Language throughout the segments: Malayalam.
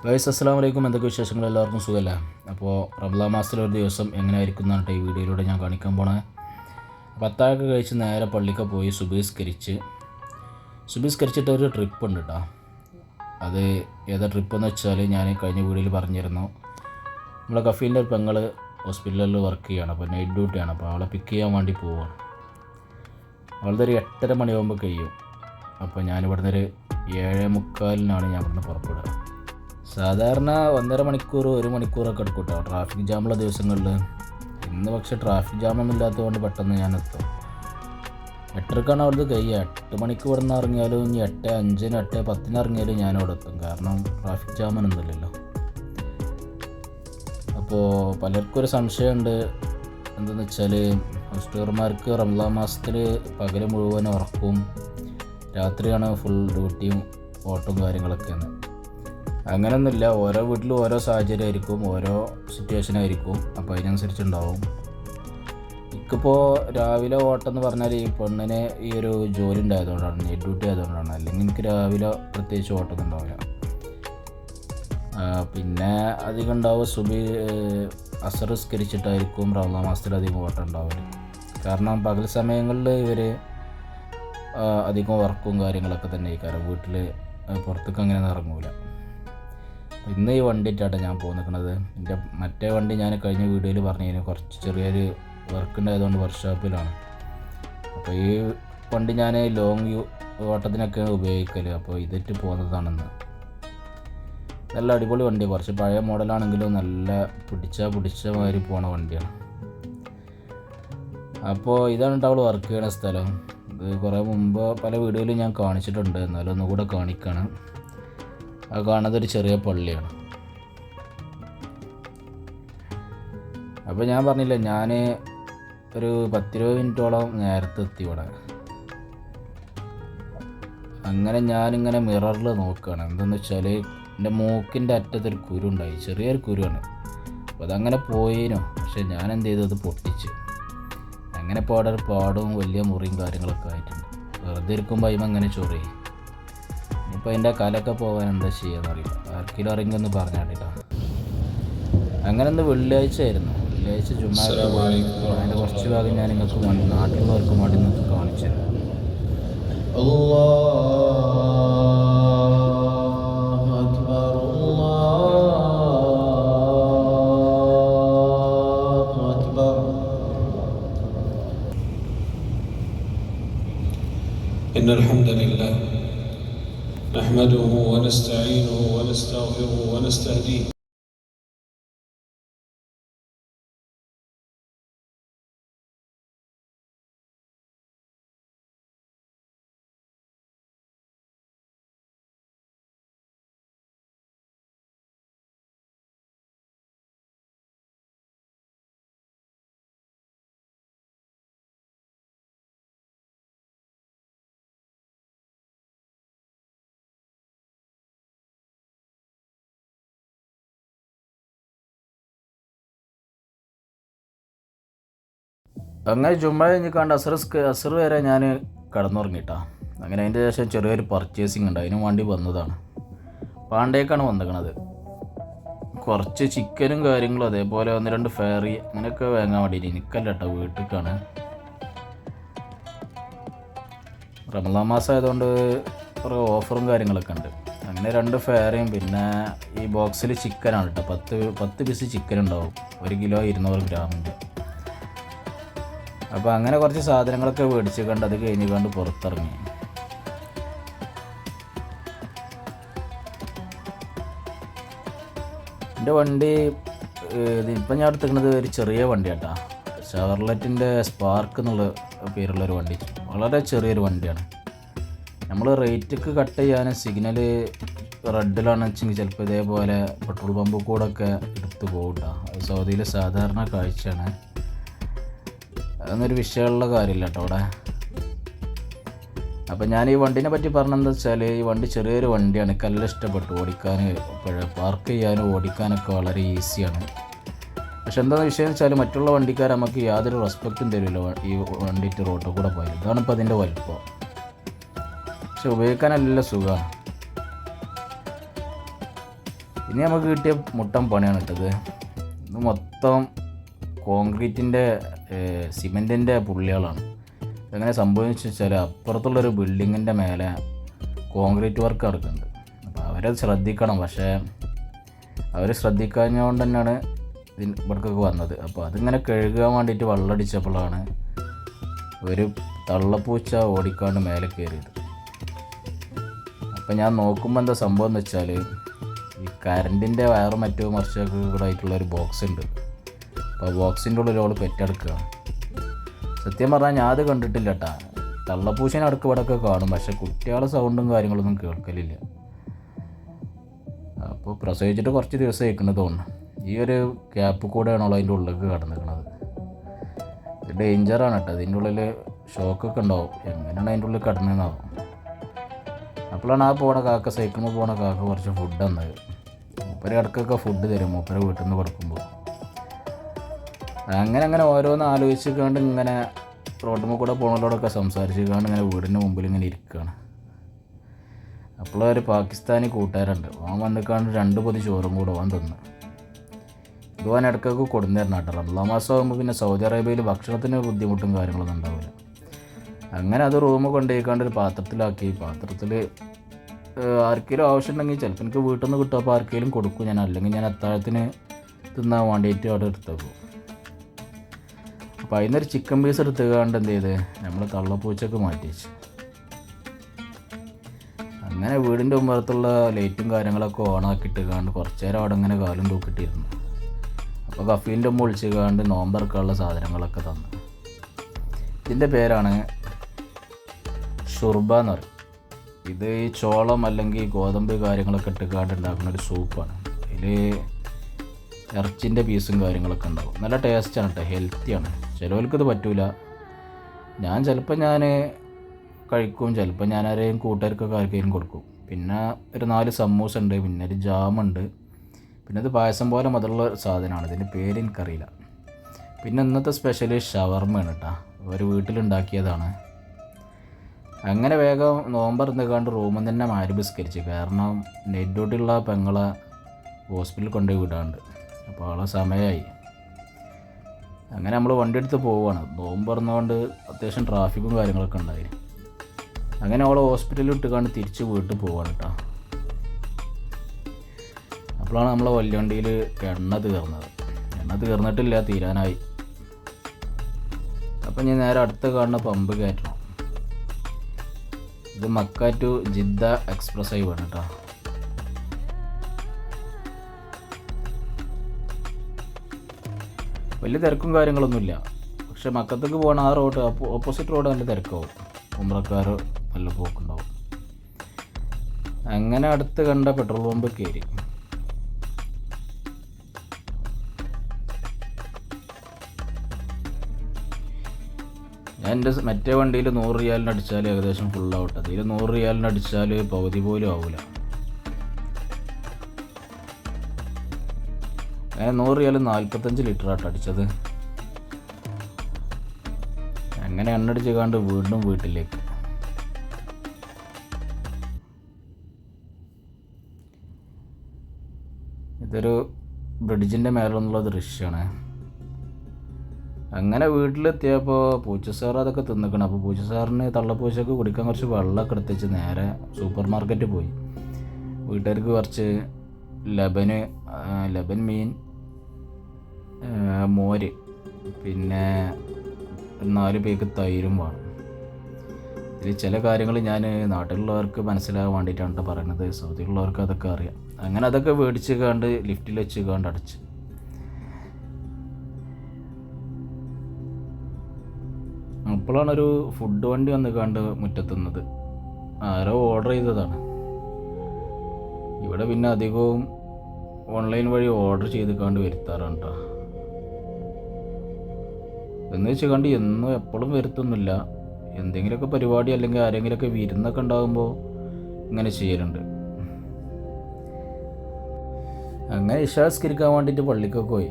ഗൈസ് അസ്സലാമു അലൈക്കും. എന്തൊക്കെ വിശേഷങ്ങൾ? എല്ലാവർക്കും സുഖമല്ല. അപ്പോൾ റമദാൻ മാസത്തിലൊരു ദിവസം എങ്ങനെ ആയിരിക്കും എന്നാണ് ഈ വീഡിയോയിലൂടെ ഞാൻ കാണിക്കാൻ പോണേ. പത്താഴൊക്കെ കഴിച്ച് നേരെ പള്ളിക്ക് പോയി സുബീസ്കരിച്ചിട്ട് ഒരു ട്രിപ്പ് ഉണ്ട് കേട്ടോ. അത് ഏതാ ട്രിപ്പ് എന്ന് വെച്ചാൽ ഞാൻ കഴിഞ്ഞ വീഡിയോയിൽ പറഞ്ഞിരുന്നു. നമ്മളെ കഫീലിൻ്റെ ഒരു പെങ്ങൾ ഹോസ്പിറ്റലിൽ വർക്ക് ചെയ്യുകയാണ്. അപ്പോൾ നൈറ്റ് ഡ്യൂട്ടിയാണ്. അപ്പോൾ അവളെ പിക്ക് ചെയ്യാൻ വേണ്ടി പോവുകയാണ്. അവളുടെ ഒരു 8:30 മണിയാകുമ്പോൾ കഴിയും. അപ്പോൾ ഞാനിവിടുന്ന് ഒരു 7:45 ഞാൻ ഇവിടുന്ന് പുറപ്പെടുക. സാധാരണ 1.5 മണിക്കൂർ 1 മണിക്കൂറൊക്കെ എടുക്കും കേട്ടോ ട്രാഫിക് ജാമുള്ള ദിവസങ്ങളിൽ. ഇന്ന് പക്ഷേ ട്രാഫിക് ജാമൊന്നും ഇല്ലാത്തതുകൊണ്ട് പെട്ടെന്ന് ഞാൻ എത്തും. 8:30 അവിടുന്ന് കഴിയുക. 8 മണിക്ക് ഇവിടെ നിന്ന് ഇറങ്ങിയാലും ഇനി 8:05 8:10 ഇറങ്ങിയാലും ഞാനവിടെ എത്തും. കാരണം ട്രാഫിക് ജാമൊന്നുമില്ലല്ലോ. അപ്പോൾ പലർക്കും ഒരു സംശയമുണ്ട്. എന്തെന്ന് വെച്ചാൽ ഹോസ്റ്റലർമാർക്ക് റമദാൻ മാസത്തിൽ പകൽ മുഴുവൻ ഉറക്കവും രാത്രിയാണ് ഫുൾ ഡ്യൂട്ടിയും ഓട്ടവും കാര്യങ്ങളൊക്കെയാണ്. അങ്ങനെയൊന്നുമില്ല. ഓരോ വീട്ടിലും ഓരോ സാഹചര്യമായിരിക്കും, ഓരോ സിറ്റുവേഷനായിരിക്കും. അപ്പോൾ അതിനനുസരിച്ചുണ്ടാവും. എനിക്കിപ്പോൾ രാവിലെ ഓട്ടം എന്ന് പറഞ്ഞാൽ ഈ പെണ്ണിന് ഈ ഒരു ജോലി ഉണ്ടായതുകൊണ്ടാണ്, നൈറ്റ് ഡ്യൂട്ടി ആയതുകൊണ്ടാണ്. അല്ലെങ്കിൽ എനിക്ക് രാവിലെ പ്രത്യേകിച്ച് ഓട്ടമൊന്നും ഉണ്ടാവില്ല. പിന്നെ അധികം ഉണ്ടാവും അസർ സ്കരിച്ചിട്ടായിരിക്കും റമദാൻ മാസത്തിൽ അധികം ഓട്ടം ഉണ്ടാവില്ല. കാരണം പകൽ സമയങ്ങളിൽ ഇവർ അധികം വർക്കും കാര്യങ്ങളൊക്കെ തന്നെ ആയിരിക്കും. വീട്ടിൽ പുറത്തേക്ക് അങ്ങനെ ഇറങ്ങൂല. ഇന്ന് ഈ വണ്ടിയിട്ടാണ് ഞാൻ പോന്നിരിക്കുന്നത്. എൻ്റെ മറ്റേ വണ്ടി ഞാൻ കഴിഞ്ഞ വീഡിയോയിൽ പറഞ്ഞു കുറച്ച് ചെറിയൊരു വർക്ക് ഉണ്ടായതുകൊണ്ട് വർക്ക്ഷോപ്പിലാണ്. അപ്പോൾ ഈ വണ്ടി ഞാൻ ലോങ് ഓട്ടത്തിനൊക്കെയാണ് ഉപയോഗിക്കൽ. അപ്പോൾ ഇതിട്ട് പോകുന്നതാണെന്ന്. നല്ല അടിപൊളി വണ്ടി, കുറച്ച് പഴയ മോഡലാണെങ്കിലും നല്ല പിടിച്ച മാതിരി പോണ വണ്ടിയാണ്. അപ്പോൾ ഇതാണ് അവൾ വർക്ക് ചെയ്യണ സ്ഥലം. ഇത് കുറേ മുമ്പ് പല വീഡിയോയിലും ഞാൻ കാണിച്ചിട്ടുണ്ട്, എന്നാലും ഒന്നുകൂടെ കാണിക്കുകയാണ്. അത് കാണുന്നത് ഒരു ചെറിയ പള്ളിയാണ്. അപ്പോൾ ഞാൻ പറഞ്ഞില്ല, ഞാൻ ഒരു 10-20 മിനിറ്റോളം നേരത്തെ എത്തി ഇവിടെ. അങ്ങനെ ഞാനിങ്ങനെ മിററിൽ നോക്കുകയാണ്. എന്താണെന്ന് വെച്ചാൽ എൻ്റെ മൂക്കിൻ്റെ അറ്റത്തൊരു കുരു ഉണ്ടായി, ചെറിയൊരു കുരുവാണ്. അപ്പോൾ അതങ്ങനെ പോയേനു. പക്ഷേ ഞാൻ എന്ത് ചെയ്തു, അത് പൊട്ടിച്ച്. അങ്ങനെ ഇപ്പോൾ അവിടെ ഒരു പാടും വലിയ മുറിയും കാര്യങ്ങളൊക്കെ ആയിട്ടുണ്ട്. വെറുതെ ഇരിക്കുമ്പോൾ അതിന് അങ്ങനെ ചൊറിയും. ഇനിയിപ്പോൾ അതിൻ്റെ കാലൊക്കെ പോകാൻ എന്താ ചെയ്യാന്നറിയില്ല. ആർക്കെങ്കിലും അറിയുമെന്ന് പറഞ്ഞാട്ടിട്ടാ. അങ്ങനെ ഒന്ന് വെള്ളിയാഴ്ച ആയിരുന്നു. വെള്ളിയാഴ്ച ജുമാ. അതിൻ്റെ കുറച്ച് ഭാഗം ഞാൻ നിങ്ങൾക്ക് നാട്ടിലുള്ളവർക്ക് വേണ്ടി നിങ്ങൾക്ക് കാണിച്ചു തരാം. إن الحمد لله نحمده ونستعينه ونستغفره ونستهديه അങ്ങനെ ജുമാ കഴിഞ്ഞിക്കാണ്ട് അസർ വരെ ഞാൻ കിടന്നുറങ്ങിയിട്ടാ. അങ്ങനെ അതിൻ്റെ ശേഷം ചെറിയൊരു പർച്ചേസിങ് ഉണ്ട്, അതിന് വേണ്ടി വന്നതാണ്. പാണ്ടേക്കാണ് വന്നിരിക്കണത്. കുറച്ച് ചിക്കനും കാര്യങ്ങളും അതേപോലെ 1-2 ഫെയറി അങ്ങനെയൊക്കെ വാങ്ങാൻ വേണ്ടിയിട്ട്. എനിക്കല്ല കേട്ടോ, വീട്ടിലേക്കാണ്. റമദാൻ മാസം ആയതുകൊണ്ട് കുറേ ഓഫറും കാര്യങ്ങളൊക്കെ ഉണ്ട്. അങ്ങനെ 2 ഫെയറിയും പിന്നെ ഈ ബോക്സിൽ ചിക്കനാണ് കേട്ടോ. 10 പീസ് ചിക്കൻ ഉണ്ടാവും, 1 കിലോ 200 ഗ്രാമിൻ്റെ. അപ്പോൾ അങ്ങനെ കുറച്ച് സാധനങ്ങളൊക്കെ മേടിച്ച് കണ്ട് അത് കഴിഞ്ഞ് കണ്ട് പുറത്തിറങ്ങി. എൻ്റെ വണ്ടി ഇപ്പം ഞാൻ എടുത്തിരിക്കുന്നത് ഒരു ചെറിയ വണ്ടി കേട്ടോ. ഷവർലെറ്റിൻ്റെ സ്പാർക്ക് എന്നുള്ള പേരുള്ളൊരു വണ്ടി. വളരെ ചെറിയൊരു വണ്ടിയാണ്. നമ്മൾ റേറ്റൊക്കെ കട്ട് ചെയ്യാൻ സിഗ്നൽ റെഡിലാണെന്ന് വെച്ചെങ്കിൽ ചിലപ്പോൾ ഇതേപോലെ പെട്രോൾ പമ്പ് കൂടെ ഒക്കെ എടുത്ത് പോകും കേട്ടോ. സൗദിയിൽ സാധാരണ കാഴ്ചയാണ്. അതൊന്നൊരു വിഷയമുള്ള കാര്യമില്ല കേട്ടോ അവിടെ. അപ്പോൾ ഞാൻ ഈ വണ്ടീനെ പറ്റി പറഞ്ഞതെന്ന് വെച്ചാൽ ഈ വണ്ടി ചെറിയൊരു വണ്ടിയാണ്. എനിക്കെല്ലാം ഇഷ്ടപ്പെട്ടു. ഓടിക്കാൻ, പാർക്ക് ചെയ്യാനും ഓടിക്കാനൊക്കെ വളരെ ഈസിയാണ്. പക്ഷെ എന്താണെന്ന് വിഷയം വെച്ചാൽ മറ്റുള്ള വണ്ടിക്കാർ നമുക്ക് യാതൊരു റെസ്പെക്റ്റും തരില്ല ഈ വണ്ടിയിട്ട് റോഡിൽ കൂടെ പോയാലും. ഇതാണിപ്പോൾ അതിൻ്റെ വലിപ്പം. പക്ഷെ ഉപയോഗിക്കാൻ നല്ല സുഖമാണ്. ഇനി നമുക്ക് കിട്ടിയ മുട്ടൻ പണിയാണ് ഇട്ടത്. ഇത് മൊത്തം കോൺക്രീറ്റിൻ്റെ സിമെൻറ്റിൻ്റെ പുള്ളികളാണ്. ഇതെങ്ങനെ സംഭവിച്ചു വെച്ചാൽ അപ്പുറത്തുള്ളൊരു ബിൽഡിങ്ങിൻ്റെ മേലെ കോൺക്രീറ്റ് വർക്ക് നടക്കുന്നുണ്ട്. അപ്പോൾ അവരത് ശ്രദ്ധിക്കണം. പക്ഷേ അവർ ശ്രദ്ധിക്കാഞ്ഞതുകൊണ്ട് തന്നെയാണ് ഇവിടേക്കൊക്കെ വന്നത്. അപ്പോൾ അതിങ്ങനെ കഴുകാൻ വേണ്ടിയിട്ട് വെള്ളമടിച്ചപ്പോഴാണ് ഒരു തള്ളപ്പൂച്ച ഓടിക്കാണ്ട് മേലെ കയറിയത്. അപ്പോൾ ഞാൻ നോക്കുമ്പോൾ എന്താ സംഭവം എന്ന് വെച്ചാൽ ഈ കറണ്ടിൻ്റെ വയറും മറ്റോ മറിച്ചൊക്കെ കൂടെ ആയിട്ടുള്ളൊരു ബോക്സ് ഉണ്ട്. അപ്പോൾ ബോക്സിൻ്റെ ഉള്ളിൽ അവൾ പെറ്റെടുക്കുകയാണ്. സത്യം പറഞ്ഞാൽ ഞാൻ അത് കണ്ടിട്ടില്ല കേട്ടാ. തള്ളപ്പൂച്ചനെ അടുക്ക് ഇവിടെയൊക്കെ കാണും, പക്ഷേ കുട്ടികളുടെ സൗണ്ടും കാര്യങ്ങളൊന്നും കേൾക്കലില്ല. അപ്പോൾ പ്രസവിച്ചിട്ട് കുറച്ച് ദിവസം ആയിക്കുന്നത് തോന്നുന്നു. ഈ ഒരു ക്യാപ്പ് കൂടെയാണല്ലോ അതിൻ്റെ ഉള്ളിലേക്ക് കടന്നിരിക്കുന്നത്. ഇത് ഡേഞ്ചറാണ് കേട്ടോ. അതിൻ്റെ ഉള്ളിൽ ഷോക്കൊക്കെ ഉണ്ടാവും. എങ്ങനെയാണ് അതിൻ്റെ ഉള്ളിൽ കടന്നതെന്നാവും. അപ്പോഴാണ് ആ പോണ കാക്ക, സൈക്കിളിൽ പോണ കാക്ക കുറച്ച് ഫുഡ് തന്നത്. മൂപ്പര് ഇടയ്ക്കൊക്കെ ഫുഡ് തരും മൂപ്പര് വീട്ടിൽ നിന്ന് കൊടുക്കുമ്പോൾ. അങ്ങനെ ഓരോന്ന് ആലോചിച്ചിക്കാണ്ട് ഇങ്ങനെ റോഡിൽ കൂടെ പോണവരോടൊക്കെ സംസാരിച്ചിക്കാണ്ട് ഇങ്ങനെ വീടിൻ്റെ മുമ്പിൽ ഇങ്ങനെ ഇരിക്കുകയാണ്. അപ്പോഴൊരു പാകിസ്ഥാനി കൂട്ടുകാരുണ്ട്. ഓൻ വന്നിക്കാണ്ട് 2 പൊതി ചോറും കൂടെ ഓൻ തന്നു. ഇത് ഓൻ ഇടയ്ക്കൊക്കെ കൊടുന്നിരുന്നു കേട്ടോ. റമദാൻ മാസം ആകുമ്പോൾ പിന്നെ സൗദി അറേബ്യയിൽ ഭക്ഷണത്തിന് ബുദ്ധിമുട്ടും കാര്യങ്ങളൊന്നും ഉണ്ടാവില്ല. അങ്ങനെ അത് റൂമ് കൊണ്ടുപോയിക്കാണ്ട് ഒരു പാത്രത്തിൽ ആർക്കെങ്കിലും ആവശ്യമുണ്ടെങ്കിൽ ചിലപ്പോൾ എനിക്ക് വീട്ടിൽ നിന്ന് കിട്ടും. അപ്പോൾ ആർക്കെങ്കിലും കൊടുക്കും ഞാൻ. അല്ലെങ്കിൽ ഞാൻ അത്താഴത്തിന് തിന്നാൻ വേണ്ടിയിട്ട് അവിടെ എടുത്തേക്കും. അപ്പോൾ അതിനൊരു ചിക്കൻ പീസ് എടുത്തുകൊണ്ട് എന്ത് ചെയ്ത് നമ്മൾ തള്ളപ്പൂച്ചക്ക് മാറ്റി വെച്ചു. അങ്ങനെ വീടിൻ്റെ മുമ്പത്തുള്ള ലൈറ്റും കാര്യങ്ങളൊക്കെ ഓണാക്കിയിട്ട് കാണ്ട് കുറച്ച് നേരം അവിടെ അങ്ങനെ കാലും തൂക്കിയിട്ടിരുന്നു. അപ്പോൾ കഫീലിൻ്റെ ഉമ്മ വിളിച്ച് കാണ്ട് നോമ്പറക്കാനുള്ള സാധനങ്ങളൊക്കെ തന്നു. ഇതിൻ്റെ പേരാണ് ഷുർബ എന്ന് പറയും. ഇത് ഈ ചോളം അല്ലെങ്കിൽ ഗോതമ്പ് കാര്യങ്ങളൊക്കെ ഇട്ടുകാണ്ട് ഉണ്ടാക്കുന്ന ഒരു സൂപ്പാണ്. അതിൽ ഇറച്ചിൻ്റെ പീസും കാര്യങ്ങളൊക്കെ ഉണ്ടാവും. നല്ല ടേസ്റ്റാണ് കേട്ടോ, ഹെൽത്തിയാണ്. ചിലവർക്കിത് പറ്റൂല. ചിലപ്പോൾ ഞാൻ കഴിക്കും, ചിലപ്പോൾ ഞാൻ ആരെയും കൂട്ടുകാർക്കൊക്കെ ആർക്കെങ്കിലും കൊടുക്കും. പിന്നെ ഒരു 4 സമൂസ ഉണ്ട്, പിന്നെ ഒരു ജാമുണ്ട്, പിന്നെ ഇത് പായസം പോലെ മുതലുള്ള സാധനമാണ്. ഇതിൻ്റെ പേര് എനിക്കറിയില്ല. പിന്നെ ഇന്നത്തെ സ്പെഷ്യൽ ഷവർമ്മയാണ് കേട്ടോ. ഒരു വീട്ടിലുണ്ടാക്കിയതാണ്. അങ്ങനെ വേഗം നോമ്പറന്നുകാണ്ട് റൂമിൽ നിന്ന് തന്നെ മാരിബിസ്കരിച്ച്. കാരണം നൈറ്റ് ഡ്യൂട്ടിയുള്ള പെങ്ങളെ ഹോസ്പിറ്റലിൽ കൊണ്ടുപോയി വിടാണ്ട്. അപ്പോൾ ആളെ സമയമായി. അങ്ങനെ നമ്മൾ വണ്ടി എടുത്ത് പോവുകയാണ്. നോമ്പ് തുറന്നുകൊണ്ട് അത്യാവശ്യം ട്രാഫിക്കും കാര്യങ്ങളൊക്കെ ഉണ്ടായി. അങ്ങനെ അവളെ ഹോസ്പിറ്റലിൽ ഇട്ടുകൊണ്ട് തിരിച്ച് വീട്ടിൽ പോവാണ് കേട്ടോ. അപ്പോഴാണ് നമ്മളെ വല്യവണ്ടിയിൽ എണ്ണ തീർന്നിട്ടില്ല, തീരാനായി. അപ്പം ഞാൻ നേരെ അടുത്ത് കാണുന്ന പമ്പ് കയറ്റണം. ഇത് Mecca to Jeddah express highway ആണ് കേട്ടോ. വലിയ തിരക്കും കാര്യങ്ങളൊന്നുമില്ല. പക്ഷെ മക്കത്തേക്ക് പോകണ ആ റോഡ്, ഓപ്പോസിറ്റ് റോഡ് നല്ല തിരക്കാവും. ഉംറക്കാർ നല്ല പോക്കുണ്ടാവും. അങ്ങനെ അടുത്ത് കണ്ട പെട്രോൾ പമ്പ് കയറി. ഞാൻ എൻ്റെ മറ്റേ വണ്ടിയിൽ 100 റിയാലിന് അടിച്ചാൽ ഏകദേശം ഫുള്ളാവട്ടെ. അതിൽ 100 റിയാലിന് അടിച്ചാൽ പകുതി പോലും ആവില്ല. അങ്ങനെ 100 റിയാൽ 45 ലിറ്ററാട്ടോ അടിച്ചത്. അങ്ങനെ എണ്ണടിച്ച് കാണ്ട് വീണ്ടും വീട്ടിലേക്ക്. ഇതൊരു ബ്രിഡ്ജിൻ്റെ മേലെന്നുള്ള ദൃശ്യമാണ്. അങ്ങനെ വീട്ടിലെത്തിയപ്പോൾ പൂച്ചസാർ അതൊക്കെ തിന്നിക്കണം. അപ്പോൾ പൂച്ചസാറിന് തള്ളപ്പൂച്ചക്ക് കുടിക്കാൻ കുറച്ച് വെള്ളമൊക്കെ എടുത്തിച്ച് നേരെ സൂപ്പർ മാർക്കറ്റിൽ പോയി. വീട്ടുകാർക്ക് കുറച്ച് ലബൻ മീൻ, മോര്, പിന്നെ 4 പേക്ക് തൈരും വേണം. ഇതിൽ ചില കാര്യങ്ങൾ ഞാൻ നാട്ടിലുള്ളവർക്ക് മനസ്സിലാകാൻ വേണ്ടിയിട്ടാണ് കേട്ടോ പറയുന്നത്. സൗദിയിലുള്ളവർക്ക് അതൊക്കെ അറിയാം. അങ്ങനെ അതൊക്കെ മേടിച്ച് കണ്ട് ലിഫ്റ്റിൽ വെച്ച് കണ്ട് അടച്ച്. അപ്പോഴാണൊരു ഫുഡ് വണ്ടി വന്ന് കണ്ട് മുറ്റത്തുന്നത്. ആരോ ഓർഡർ ചെയ്തതാണ്. ഇവിടെ പിന്നെ അധികവും ഓൺലൈൻ വഴി ഓർഡർ ചെയ്ത് കണ്ട് വരുത്താറാണ് കേട്ടോ. എന്ന് വെച്ച് കണ്ട് എന്നും എപ്പോഴും വരുത്തൊന്നുമില്ല. എന്തെങ്കിലുമൊക്കെ പരിപാടി അല്ലെങ്കിൽ ആരെങ്കിലുമൊക്കെ വിരുന്നൊക്കെ ഉണ്ടാകുമ്പോൾ ഇങ്ങനെ ചെയ്യലുണ്ട്. അങ്ങനെ ഇഷാസ്കരിക്കാൻ വേണ്ടിയിട്ട് പള്ളിക്കൊക്കെ പോയി.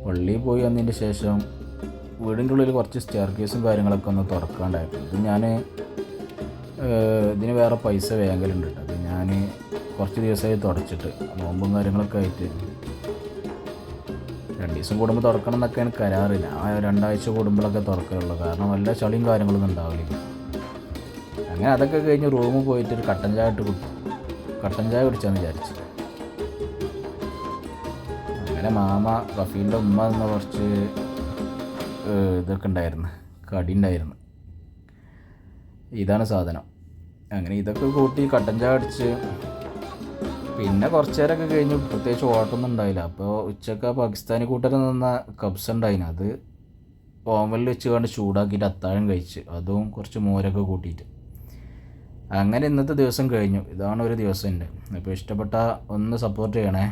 പള്ളിയിൽ പോയി വന്നതിന് ശേഷം വീടിൻ്റെ ഉള്ളിൽ കുറച്ച് സ്റ്റെയർ കേസും കാര്യങ്ങളൊക്കെ ഒന്ന് തുറക്കാണ്ടായിരുന്നു. ഇത് ഇതിന് വേറെ പൈസ വേങ്കലുണ്ട് കേട്ടോ. അത് ഞാൻ കുറച്ച് ദിവസമായി തുടച്ചിട്ട്, നോമ്പും കാര്യങ്ങളൊക്കെ ആയിട്ട്. 2 ദിവസം കൂടുമ്പോൾ തുറക്കണം എന്നൊക്കെയാണ് കരാറില്ല. ആ 2 ആഴ്ച കൂടുമ്പോഴൊക്കെ തുറക്കാറുള്ളൂ. കാരണം വല്ല ചളിയും കാര്യങ്ങളൊന്നും ഉണ്ടാവില്ല. അങ്ങനെ അതൊക്കെ കഴിഞ്ഞ് റൂമിൽ പോയിട്ട് ഒരു കട്ടൻ ചായ കുടിച്ചാന്ന് വിചാരിച്ചു. അങ്ങനെ മാമ റഫീലിൻ്റെ ഉമ്മ എന്ന കുറച്ച് ഇതൊക്കെ ഉണ്ടായിരുന്നു, കടി ഉണ്ടായിരുന്നു. ഇതാണ് സാധനം. അങ്ങനെ ഇതൊക്കെ കൂട്ടി കട്ടൻ ചായ അടിച്ച് പിന്നെ കുറച്ച് നേരമൊക്കെ കഴിഞ്ഞു. പ്രത്യേകിച്ച് ഓട്ടമൊന്നും ഉണ്ടായില്ല. അപ്പോൾ ഉച്ചക്ക് പാകിസ്ഥാനി കൂട്ടരിൽ നിന്ന കബ്സ ഉണ്ടായിന്, അത് ഓവനിൽ വെച്ച് കണ്ട് ചൂടാക്കിയിട്ട് അത്താഴം കഴിച്ച്, അതും കുറച്ച് മോരൊക്കെ കൂട്ടിയിട്ട്. അങ്ങനെ ഇന്നത്തെ ദിവസം കഴിഞ്ഞു. ഇതാണ് ഒരു ദിവസം എൻ്റെ. അപ്പോൾ ഇഷ്ടപ്പെട്ട ഒന്ന് സപ്പോർട്ട് ചെയ്യണേ.